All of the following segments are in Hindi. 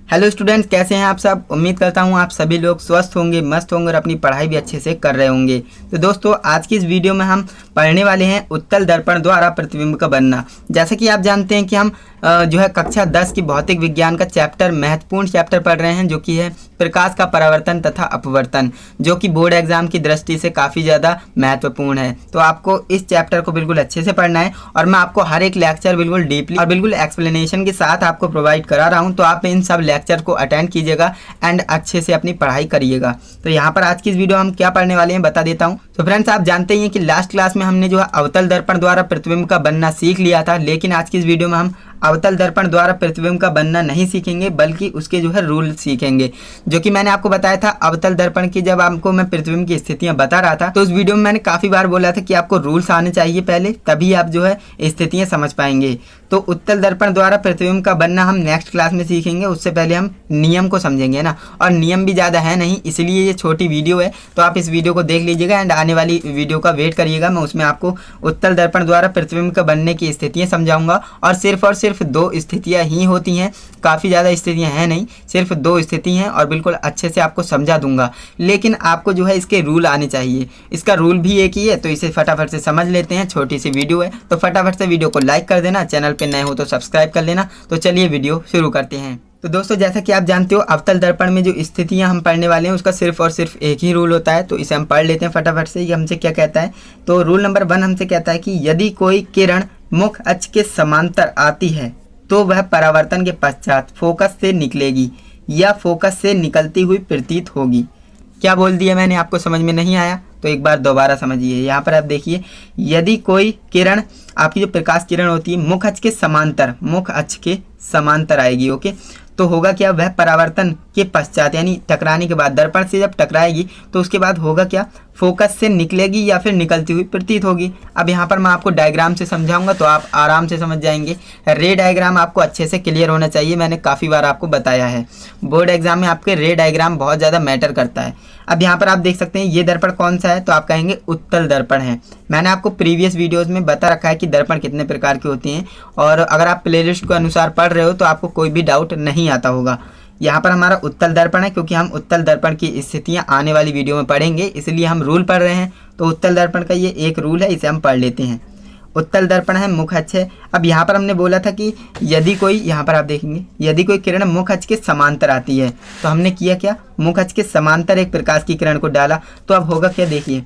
हेलो स्टूडेंट्स, कैसे हैं आप सब। उम्मीद करता हूं आप सभी लोग स्वस्थ होंगे, मस्त होंगे और अपनी पढ़ाई भी अच्छे से कर रहे होंगे। तो दोस्तों, आज की इस वीडियो में हम पढ़ने वाले हैं उत्तल दर्पण द्वारा प्रतिबिंब का बनना। जैसा कि आप जानते हैं कि हम जो है कक्षा 10 की भौतिक विज्ञान का चैप्टर, महत्वपूर्ण चैप्टर पढ़ रहे हैं, जो कि है प्रकाश का परावर्तन तथा अपवर्तन, जो कि बोर्ड एग्जाम की दृष्टि से काफ़ी ज़्यादा महत्वपूर्ण है। तो आपको इस चैप्टर को बिल्कुल अच्छे से पढ़ना है और मैं आपको हर एक लेक्चर बिल्कुल डीपली और बिल्कुल एक्सप्लेनेशन के साथ आपको प्रोवाइड करा रहा हूँ। तो आप इन सब लेक्चर को अटेंड कीजिएगा एंड अच्छे से अपनी पढ़ाई करिएगा। तो यहाँ पर आज की इस वीडियो हम क्या पढ़ने वाले हैं बता देता हूँ। तो फ्रेंड्स, आप जानते ही हैं कि लास्ट क्लास में हमने जो है अवतल दर्पण द्वारा प्रतिबिंब का बनना सीख लिया था, लेकिन आज की इस वीडियो में हम अवतल दर्पण द्वारा प्रतिबिंब का बनना नहीं सीखेंगे, बल्कि उसके जो है रूल सीखेंगे। जो कि मैंने आपको बताया था अवतल दर्पण की, जब आपको मैं प्रतिबिंब की स्थितियां बता रहा था, तो उस वीडियो में मैंने काफी बार बोला था कि आपको रूल्स आने चाहिए पहले, तभी आप जो है स्थितियां समझ पाएंगे। तो उत्तल दर्पण द्वारा प्रतिबिंब का बनना हम नेक्स्ट क्लास में सीखेंगे। उससे पहले हम नियम को समझेंगे ना, और नियम भी ज़्यादा है नहीं, इसलिए ये छोटी वीडियो है। तो आप इस वीडियो को देख लीजिएगा एंड आने वाली वीडियो का वेट करिएगा। मैं उसमें आपको उत्तल दर्पण द्वारा प्रतिबिंब का बनने की स्थितियाँ समझाऊंगा, और सिर्फ 2 स्थितियाँ ही होती हैं, काफ़ी ज़्यादा स्थितियाँ हैं नहीं, सिर्फ 2 स्थिति हैं, और बिल्कुल अच्छे से आपको समझा दूंगा। लेकिन आपको जो है इसके रूल आने चाहिए। इसका रूल भी एक ही है, तो इसे फटाफट से समझ लेते हैं। छोटी सी वीडियो है, तो फटाफट से वीडियो को लाइक कर देना, चैनल पे नए हो तो सब्सक्राइब कर लेना। तो चलिए वीडियो शुरू करते हैं। तो दोस्तों, जैसा कि आप जानते हो, अवतल दर्पण में जो स्थितियां हम पढ़ने वाले हैं उसका सिर्फ और सिर्फ एक ही रूल होता है। तो इसे हम पढ़ लेते हैं फटाफट से। ये हमसे क्या कहता है, तो रूल नंबर 1 हमसे कहता है कि यदि कोई किरण मुख्य अक्ष के समांतर आती है तो वह परावर्तन के पश्चात फोकस से निकलेगी या फोकस से निकलती हुई प्रतीत होगी। क्या बोल दिया मैंने, आपको समझ में नहीं आया तो एक बार दोबारा समझिए। यहाँ पर आप देखिए, यदि कोई किरण, आपकी जो प्रकाश किरण होती है, मुख्य अक्ष के समांतर आएगी, ओके, तो होगा क्या, वह परावर्तन के पश्चात यानी टकराने के बाद, दर्पण से जब टकराएगी तो उसके बाद होगा क्या, फोकस से निकलेगी या फिर निकलती हुई प्रतीत होगी। अब यहाँ पर मैं आपको डायग्राम से समझाऊंगा तो आप आराम से समझ जाएंगे। रे डायग्राम आपको अच्छे से क्लियर होना चाहिए, मैंने काफ़ी बार आपको बताया है। बोर्ड एग्जाम में आपके रे डायग्राम बहुत ज़्यादा मैटर करता है। अब यहाँ पर आप देख सकते हैं ये दर्पण कौन सा है, तो आप कहेंगे उत्तल दर्पण है। मैंने आपको प्रीवियस वीडियोज़ में बता रखा है कि दर्पण कितने प्रकार के होते हैं, और अगर आप प्लेलिस्ट के अनुसार पढ़ रहे हो तो आपको कोई भी डाउट नहीं आता होगा। यहाँ पर हमारा उत्तल दर्पण है, क्योंकि हम उत्तल दर्पण की स्थितियाँ आने वाली वीडियो में पढ़ेंगे, इसलिए हम रूल पढ़ रहे हैं। तो उत्तल दर्पण का ये एक रूल है, इसे हम पढ़ लेते हैं। उत्तल दर्पण है, मुख्य अक्ष है। अब यहाँ पर हमने बोला था कि यदि कोई, यहाँ पर आप देखेंगे, यदि कोई किरण मुख्य अक्ष के समांतर आती है, तो हमने किया क्या, मुख्य अक्ष के समांतर एक प्रकाश की किरण को डाला, तो अब होगा क्या, देखिए,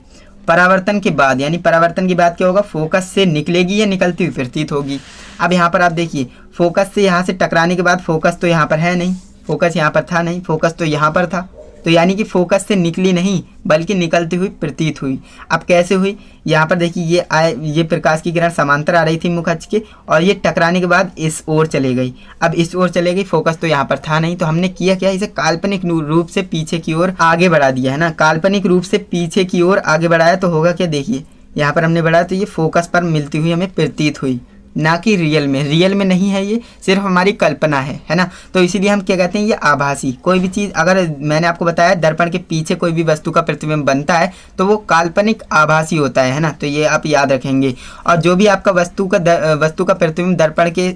परावर्तन के बाद, यानी परावर्तन के बाद क्या होगा, फोकस से निकलेगी या निकलती हुई प्रतीत होगी। अब यहाँ पर आप देखिए, फोकस से यहाँ से टकराने के बाद फोकस तो यहाँ पर है नहीं, फोकस यहाँ पर था नहीं, फोकस तो यहाँ पर था, तो यानी कि फोकस से निकली नहीं बल्कि निकलती हुई प्रतीत हुई। अब कैसे हुई, यहाँ पर देखिए, ये प्रकाश की किरण समांतर आ रही थी मुख्य अक्ष के, और ये टकराने के बाद इस ओर चले गई। अब इस ओर चले गई, फोकस तो यहाँ पर था नहीं, तो हमने किया क्या, इसे काल्पनिक रूप से पीछे की ओर आगे बढ़ा दिया है ना, काल्पनिक रूप से पीछे की ओर आगे बढ़ाया, तो होगा क्या, देखिए यहाँ पर हमने बढ़ाया तो ये फोकस पर मिलती हुई हमें प्रतीत हुई, ना कि रियल में नहीं है, ये सिर्फ हमारी कल्पना है ना। तो इसीलिए हम क्या कहते हैं, ये आभासी। कोई भी चीज़, अगर मैंने आपको बताया दर्पण के पीछे कोई भी वस्तु का प्रतिबिंब बनता है तो वो काल्पनिक आभासी होता है ना, तो ये आप याद रखेंगे। और जो भी आपका वस्तु का प्रतिबिंब दर्पण के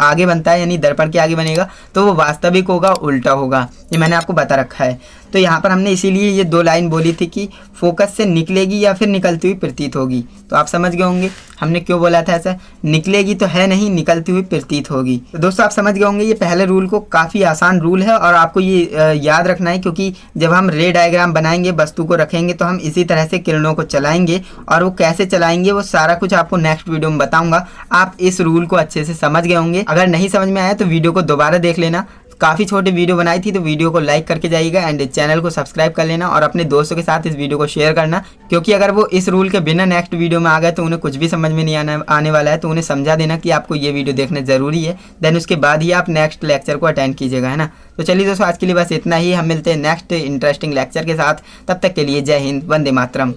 आगे बनता है, यानी दर्पण के आगे बनेगा, तो वो वास्तविक होगा, उल्टा होगा, ये मैंने आपको बता रखा है। तो यहाँ पर हमने इसीलिए ये 2 लाइन बोली थी कि फोकस से निकलेगी या फिर निकलती हुई प्रतीत होगी। तो आप समझ गए होंगे हमने क्यों बोला था ऐसा, निकलेगी तो है नहीं, निकलती हुई प्रतीत होगी। तो दोस्तों, आप समझ गए होंगे ये पहले रूल को, काफ़ी आसान रूल है, और आपको ये याद रखना है, क्योंकि जब हम रे डायग्राम बनाएंगे, वस्तु को रखेंगे, तो हम इसी तरह से किरणों को चलाएंगे, और वो कैसे चलाएंगे वो सारा कुछ आपको नेक्स्ट वीडियो में बताऊंगा। आप इस रूल को अच्छे से समझ गए होंगे। अगर नहीं समझ में आया तो वीडियो को दोबारा देख लेना, काफ़ी छोटी वीडियो बनाई थी, तो वीडियो को लाइक करके जाइएगा एंड चैनल को सब्सक्राइब कर लेना, और अपने दोस्तों के साथ इस वीडियो को शेयर करना, क्योंकि अगर वो इस रूल के बिना नेक्स्ट वीडियो में आ गए तो उन्हें कुछ भी समझ में नहीं आने वाला है। तो उन्हें समझा देना कि आपको ये वीडियो देखना ज़रूरी है, देन उसके बाद ही आप नेक्स्ट लेक्चर को अटेंड कीजिएगा, है ना। तो चलिए दोस्तों, आज के लिए बस इतना ही। हम मिलते हैं नेक्स्ट इंटरेस्टिंग लेक्चर के साथ, तब तक के लिए जय हिंद, वंदे मातरम।